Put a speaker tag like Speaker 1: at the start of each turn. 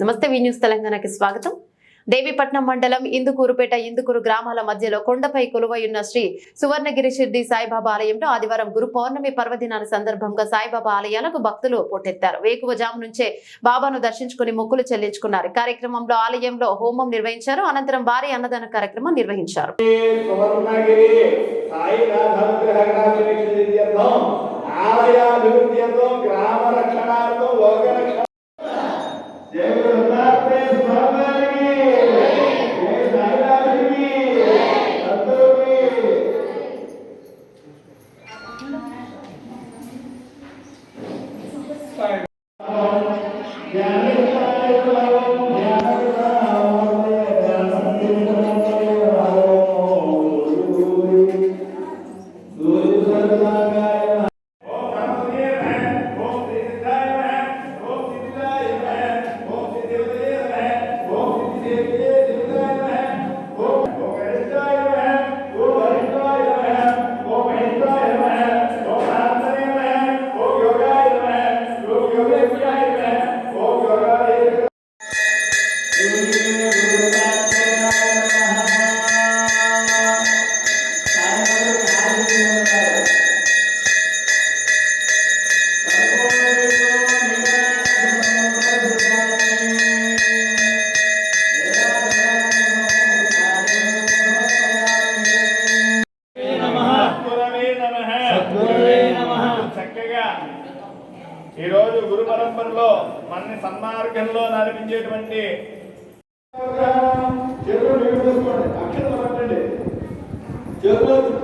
Speaker 1: నమస్తే వి న్యూస్ తెలంగాణకి స్వాగతం. దేవీపట్నం మండలం ఇందుకూరుపేట ఇందుకూరు గ్రామాల మధ్యలో కొండపై కొలువైయున్న శ్రీ సువర్ణగిరి షిర్డీ సాయిబాబా ఆలయంలో ఆదివారం గురు పౌర్ణమి పర్వదినాల సందర్భంగా సాయిబాబా ఆలయాలకు భక్తులు పోటెత్తారు. వేకువజాము నుంచే బాబాను దర్శించుకుని మొక్కులు చెల్లించుకున్నారు. కార్యక్రమంలో ఆలయంలో హోమం నిర్వహించారు. అనంతరం భారీ అన్నదాన కార్యక్రమం నిర్వహించారు.
Speaker 2: ఈరోజు గురు పరంపరలో మన సన్మార్గంలో నడిపించేటువంటి చేతులు